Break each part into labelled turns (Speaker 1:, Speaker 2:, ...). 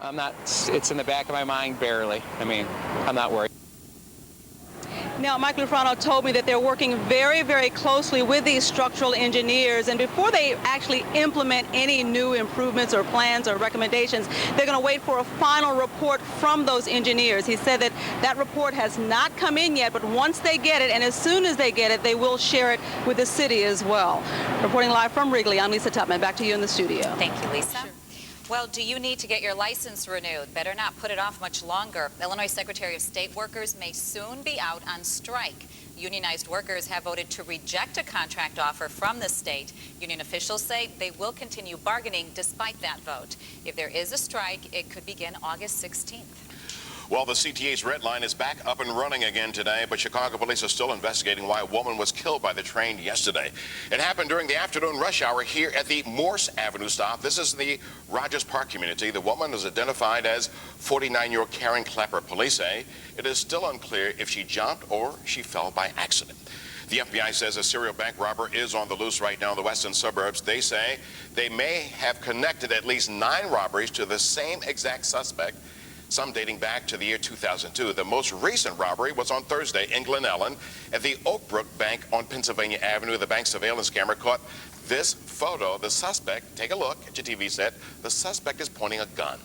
Speaker 1: I'm not, it's in the back of my mind barely. I mean, I'm not worried.
Speaker 2: Now, Mike Lufrano told me that they're working very, very closely with these structural engineers, and before they actually implement any new improvements or plans or recommendations, they're going to wait for a final report from those engineers. He said that that report has not come in yet, but once they get it, and as soon as they get it, they will share it with the city as well. Reporting live from Wrigley, I'm Lisa Tupman. Back to you in the studio.
Speaker 3: Thank you, Lisa. Sure. Well, do you need to get your license renewed? Better not put it off much longer. Illinois Secretary of State workers may soon be out on strike. Unionized workers have voted to reject a contract offer from the state. Union officials say they will continue bargaining despite that vote. If there is a strike, it could begin August 16th.
Speaker 4: Well, the CTA's Red Line is back up and running again today, but Chicago police are still investigating why a woman was killed by the train yesterday. It happened during the afternoon rush hour here at the Morse Avenue stop. This is the Rogers Park community. The woman is identified as 49-year-old Karen Klepper. Police say it is still unclear if she jumped or she fell by accident. The FBI says a serial bank robber is on the loose right now in the western suburbs. They say they may have connected at least 9 robberies to the same exact suspect, some dating back to the year 2002. The most recent robbery was on Thursday in Glen Ellen at the Oakbrook Bank on Pennsylvania Avenue. The bank surveillance camera caught this photo. The suspect, take a look at your TV set, the suspect is pointing a gun.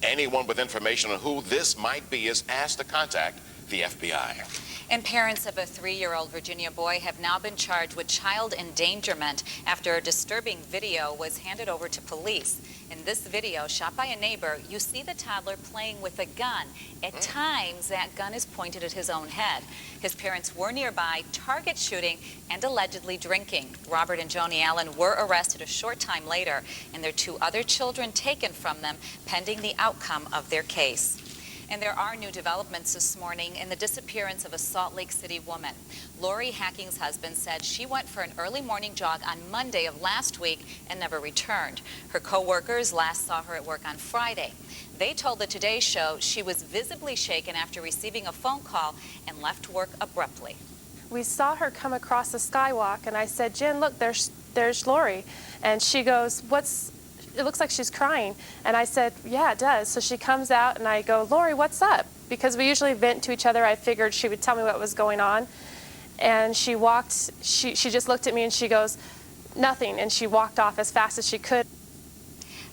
Speaker 4: Anyone with information on who this might be is asked to contact the FBI.
Speaker 3: And parents of a 3-year-old Virginia boy have now been charged with child endangerment after a disturbing video was handed over to police. In this video, shot by a neighbor, you see the toddler playing with a gun. At times, that gun is pointed at his own head. His parents were nearby, target shooting and allegedly drinking. Robert and Joni Allen were arrested a short time later, and their 2 other children taken from them pending the outcome of their case. And there are new developments this morning in the disappearance of a Salt Lake City woman. Lori Hacking's husband said she went for an early morning jog on Monday of last week and never returned. Her co-workers last saw her at work on Friday. They told the Today Show she was visibly shaken after receiving a phone call and left work abruptly.
Speaker 5: We saw her come across the skywalk, and I said, "Jen, look, there's Lori." And she goes, "It looks like she's crying." And I said, "Yeah, it does." So she comes out and I go, "Lori, what's up?" Because we usually vent to each other. I figured she would tell me what was going on. And she just looked at me and she goes, "Nothing." And she walked off as fast as she could.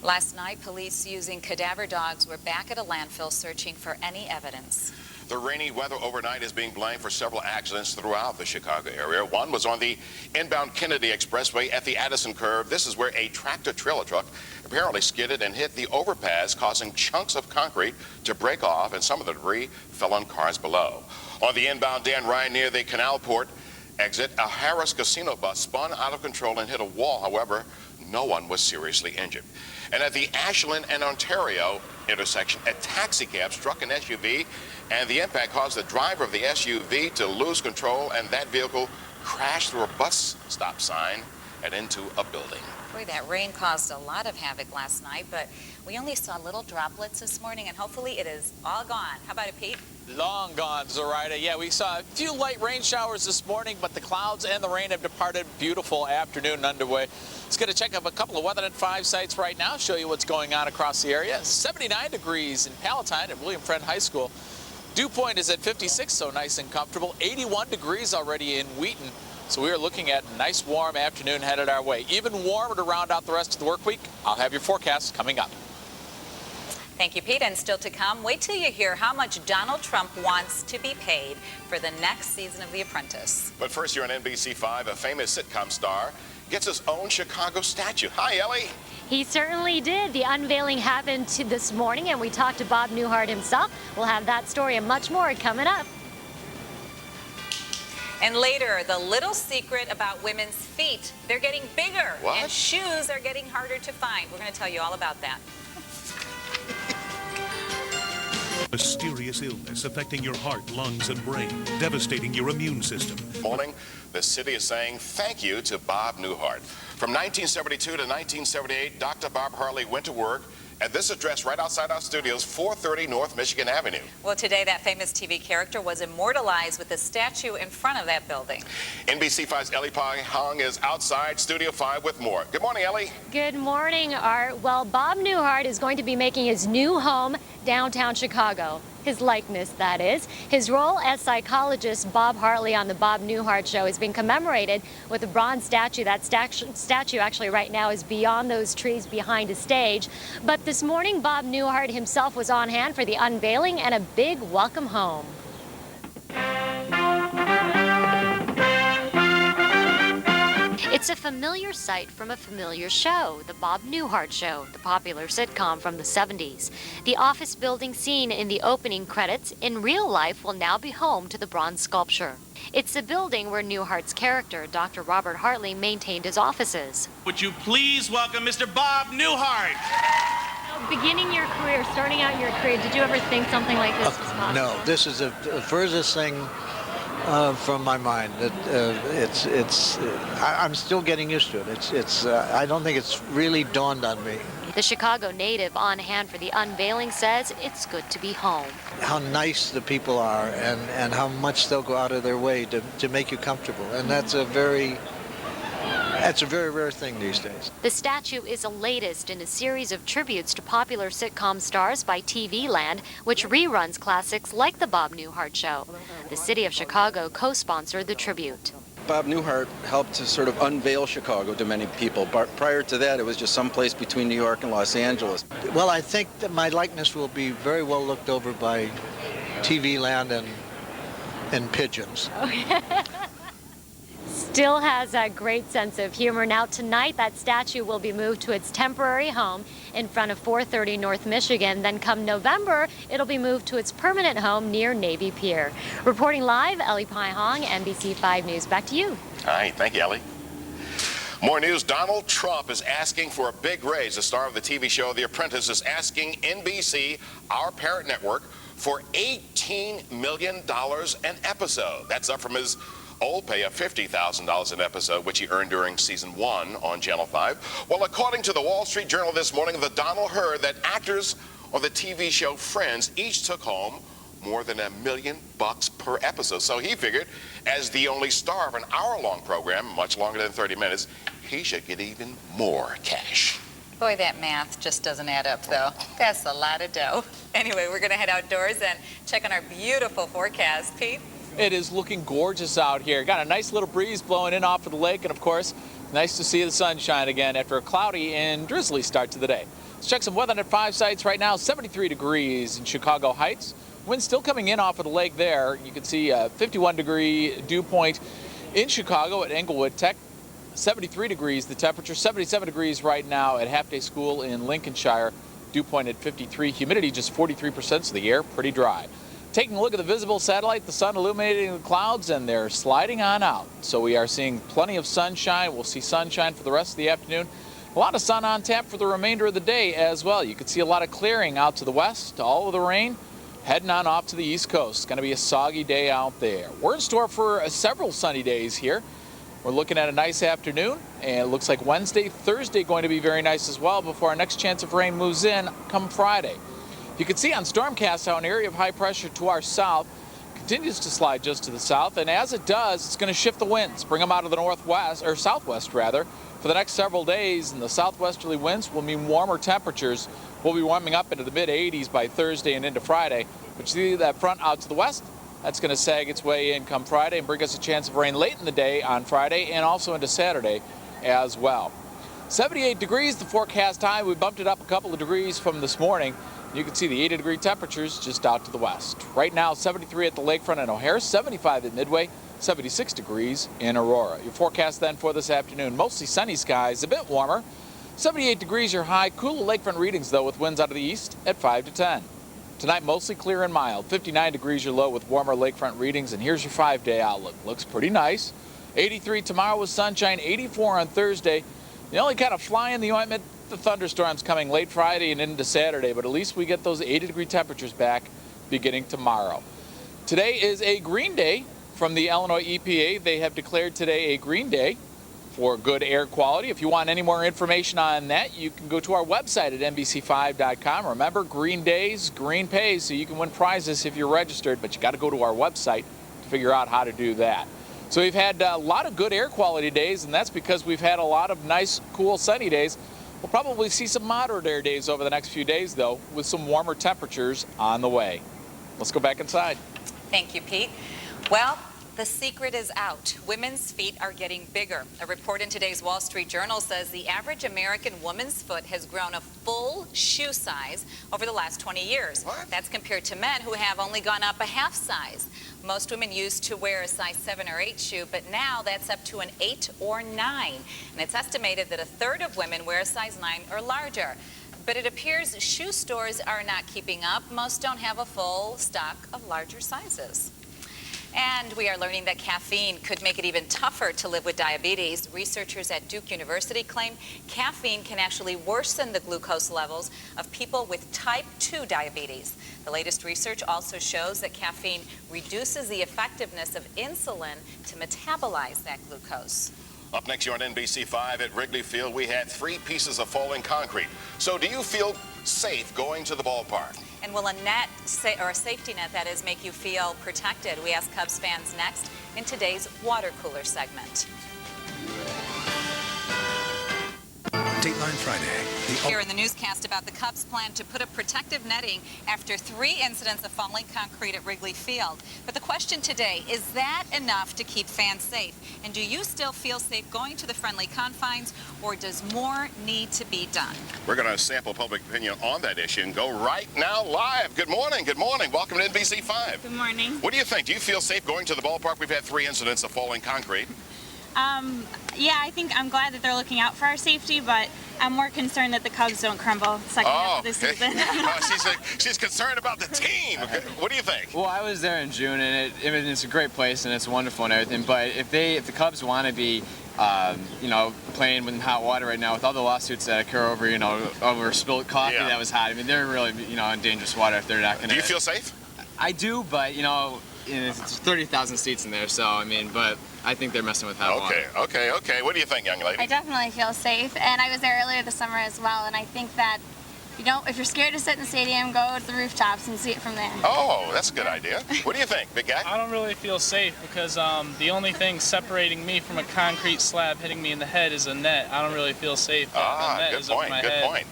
Speaker 3: Last night, police using cadaver dogs were back at a landfill searching for any evidence.
Speaker 4: The rainy weather overnight is being blamed for several accidents throughout the Chicago area. One was on the inbound Kennedy Expressway at the Addison curve. This is where a tractor-trailer truck apparently skidded and hit the overpass, causing chunks of concrete to break off, and some of the debris fell on cars below. On the inbound Dan Ryan near the Canal Port exit, a Harris Casino bus spun out of control and hit a wall. However, no one was seriously injured. And at the Ashland and Ontario intersection, a taxi cab struck an SUV, and the impact caused the driver of the SUV to lose control, and that vehicle crashed through a bus stop sign and into a building.
Speaker 3: Boy, that rain caused a lot of havoc last night, but we only saw little droplets this morning, and hopefully it is all gone. How about it, Pete?
Speaker 6: Long gone, Zoraida. Yeah, we saw a few light rain showers this morning, but the clouds and the rain have departed. Beautiful afternoon underway. Let's get a check of a couple of Weather at 5 sites right now, show you what's going on across the area. 79 degrees in Palatine at William Friend High School. Dew point is at 56, so nice and comfortable. 81 degrees already in Wheaton. So we are looking at a nice warm afternoon headed our way. Even warmer to round out the rest of the work week. I'll have your forecast coming up.
Speaker 3: Thank you, Pete. And still to come, wait till you hear how much Donald Trump wants to be paid for the next season of The Apprentice.
Speaker 4: But first, here on NBC5, a famous sitcom star gets his own Chicago statue. Hi, Ellie.
Speaker 7: He certainly did. The unveiling happened this morning, and we talked to Bob Newhart himself. We'll have that story and much more coming up.
Speaker 3: And later, the little secret about women's feet. They're getting bigger.
Speaker 4: What?
Speaker 3: And shoes are getting harder to find. We're going to tell you all about that.
Speaker 8: Mysterious illness affecting your heart, lungs, and brain, devastating your immune system.
Speaker 4: Morning, the city is saying thank you to Bob Newhart. From 1972 to 1978, Dr. Bob Harley went to work at this address right outside our studios, 430 North Michigan Avenue.
Speaker 3: Well, today that famous TV character was immortalized with a statue in front of that building.
Speaker 4: NBC5's Ellee Hong is outside Studio 5 with more. Good morning, Ellie.
Speaker 7: Good morning, Art. Well, Bob Newhart is going to be making his new home downtown Chicago. His likeness, that is. His role as psychologist Bob Hartley on the Bob Newhart Show is being commemorated with a bronze statue. That statue actually right now is beyond those trees behind a stage. But this morning, Bob Newhart himself was on hand for the unveiling and a big welcome home. It's a familiar sight from a familiar show, the Bob Newhart Show, the popular sitcom from the 70s. The office building seen in the opening credits in real life will now be home to the bronze sculpture. It's the building where Newhart's character, Dr. Robert Hartley, maintained his offices.
Speaker 9: Would you please welcome Mr. Bob Newhart?
Speaker 7: Beginning your career, starting out your career, did you ever think something like this was possible?
Speaker 10: No, this is the furthest thing from my mind. I'm still getting used to it. I don't think it's really dawned on me.
Speaker 7: The Chicago native on hand for the unveiling says it's good to be home.
Speaker 10: How nice the people are and how much they'll go out of their way to make you comfortable. And that's a very rare thing these days.
Speaker 7: The statue is the latest in a series of tributes to popular sitcom stars by TV Land, which reruns classics like The Bob Newhart Show. The city of Chicago co-sponsored the tribute.
Speaker 11: Bob Newhart helped to sort of unveil Chicago to many people, but prior to that it was just someplace between New York and Los Angeles.
Speaker 10: Well, I think that my likeness will be very well looked over by TV Land and pigeons.
Speaker 7: Still has a great sense of humor. Now tonight that statue will be moved to its temporary home in front of 430 North Michigan. Then come November, it'll be moved to its permanent home near Navy Pier. Reporting live, Ellee Hong, NBC5 News. Back to you.
Speaker 4: All right, thank you, Ellie. More news. Donald Trump is asking for a big raise. The star of the TV show The Apprentice is asking NBC, our parent network, for $18 million an episode. That's up from his old pay of $50,000 an episode, which he earned during season 1 on Channel 5. Well, according to the Wall Street Journal this morning, the Donald heard that actors on the TV show Friends each took home more than $1 million per episode. So he figured, as the only star of an hour-long program, much longer than 30 minutes, he should get even more cash.
Speaker 3: Boy, that math just doesn't add up, though. That's a lot of dough. Anyway, we're going to head outdoors and check on our beautiful forecast. Pete?
Speaker 6: It is looking gorgeous out here. Got a nice little breeze blowing in off of the lake, and of course, nice to see the sunshine again after a cloudy and drizzly start to the day. Let's check some weather at 5 sites right now. 73 degrees in Chicago Heights. Wind still coming in off of the lake there. You can see a 51-degree dew point in Chicago at Englewood Tech. 73 degrees the temperature. 77 degrees right now at Half Day School in Lincolnshire. Dew point at 53. Humidity just 43%, so the air pretty dry. Taking a look at the visible satellite, the sun illuminating the clouds, and they're sliding on out. So we are seeing plenty of sunshine. We'll see sunshine for the rest of the afternoon. A lot of sun on tap for the remainder of the day as well. You can see a lot of clearing out to the west. All of the rain heading on off to the east coast. It's going to be a soggy day out there. We're in store for several sunny days here. We're looking at a nice afternoon, and it looks like Wednesday, Thursday going to be very nice as well before our next chance of rain moves in come Friday. You can see on Stormcast how an area of high pressure to our south continues to slide just to the south, and as it does, it's going to shift the winds, bring them out of the northwest, or southwest rather, for the next several days, and the southwesterly winds will mean warmer temperatures. We'll be warming up into the mid-80s by Thursday and into Friday. But you see that front out to the west? That's going to sag its way in come Friday and bring us a chance of rain late in the day on Friday and also into Saturday as well. 78 degrees, the forecast high. We bumped it up a couple of degrees from this morning. You can see the 80-degree temperatures just out to the west. Right now, 73 at the lakefront in O'Hare, 75 at Midway, 76 degrees in Aurora. Your forecast then for this afternoon, mostly sunny skies, a bit warmer. 78 degrees your high, cooler lakefront readings though with winds out of the east at 5 to 10. Tonight, mostly clear and mild, 59 degrees your low with warmer lakefront readings, and here's your 5-day outlook. Looks pretty nice. 83 tomorrow with sunshine, 84 on Thursday. The only kind of fly in the ointment, the thunderstorms coming late Friday and into Saturday, but at least we get those 80-degree temperatures back beginning tomorrow. Today is a green day from the Illinois EPA. They have declared today a green day for good air quality. If you want any more information on that, you can go to our website at NBC5.com. Remember, green days, green pays, so you can win prizes if you're registered, but you got to go to our website to figure out how to do that. So we've had a lot of good air quality days, and that's because we've had a lot of nice, cool, sunny days. We'll probably see some moderate air days over the next few days, though, with some warmer temperatures on the way. Let's go back inside.
Speaker 3: Thank you, Pete. Well, the secret is out. Women's feet are getting bigger. A report in today's Wall Street Journal says the average American woman's foot has grown a full shoe size over the last 20 years.
Speaker 4: What?
Speaker 3: That's compared to men who have only gone up a half size. Most women used to wear a size 7 or 8 shoe, but now that's up to an 8 or 9. And it's estimated that a third of women wear a size 9 or larger. But it appears shoe stores are not keeping up. Most don't have a full stock of larger sizes. And we are learning that caffeine could make it even tougher to live with diabetes. Researchers at Duke University claim caffeine can actually worsen the glucose levels of people with type 2 diabetes. The latest research also shows that caffeine reduces the effectiveness of insulin to metabolize that glucose.
Speaker 4: Up next year on NBC5 at Wrigley Field, we had 3 pieces of falling concrete. So do you feel safe going to the ballpark?
Speaker 3: And will a net, or a safety net that is, make you feel protected? We ask Cubs fans next in today's water cooler segment.
Speaker 8: Dateline Friday.
Speaker 3: Here in the newscast about the Cubs' plan to put up protective netting after 3 incidents of falling concrete at Wrigley Field. But the question today, is that enough to keep fans safe? And do you still feel safe going to the friendly confines, or does more need to be done?
Speaker 4: We're going to sample public opinion on that issue and go right now live. Good morning. Good morning. Welcome to NBC5.
Speaker 12: Good morning.
Speaker 4: What do you think? Do you feel safe going to the ballpark? We've had 3 incidents of falling concrete.
Speaker 12: Yeah, I think I'm glad that they're looking out for our safety, but I'm more concerned that the Cubs don't crumble second half of the season.
Speaker 4: She's concerned about the team. What do you think?
Speaker 13: Well, I was there in June, and it's a great place, and it's wonderful and everything. But if the Cubs want to be, playing with hot water right now, with all the lawsuits that occur over, over spilled coffee that was hot, I mean, they're really, in dangerous water if they're not going to.
Speaker 4: Do you feel safe?
Speaker 13: I do, but it's 30,000 seats in there, so I mean, but I think they're messing with hot water.
Speaker 4: Okay. What do you think, young lady?
Speaker 12: I definitely feel safe, and I was there earlier this summer as well, and I think that, if you're scared to sit in the stadium, go to the rooftops and see it from there.
Speaker 4: Oh, that's a good idea. What do you think, big guy?
Speaker 14: I don't really feel safe because the only thing separating me from a concrete slab hitting me in the head is a net. I don't really feel safe.
Speaker 4: Good point.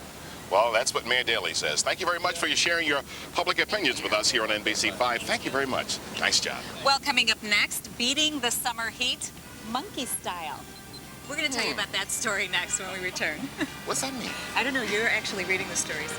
Speaker 4: Well, that's what Mayor Daley says. Thank you very much for sharing your public opinions with us here on NBC5. Thank you very much. Nice job.
Speaker 3: Well, coming up next, beating the summer heat, monkey style. We're going to tell you about that story next when we return.
Speaker 4: What's that mean?
Speaker 3: I don't know. You're actually reading the story. So.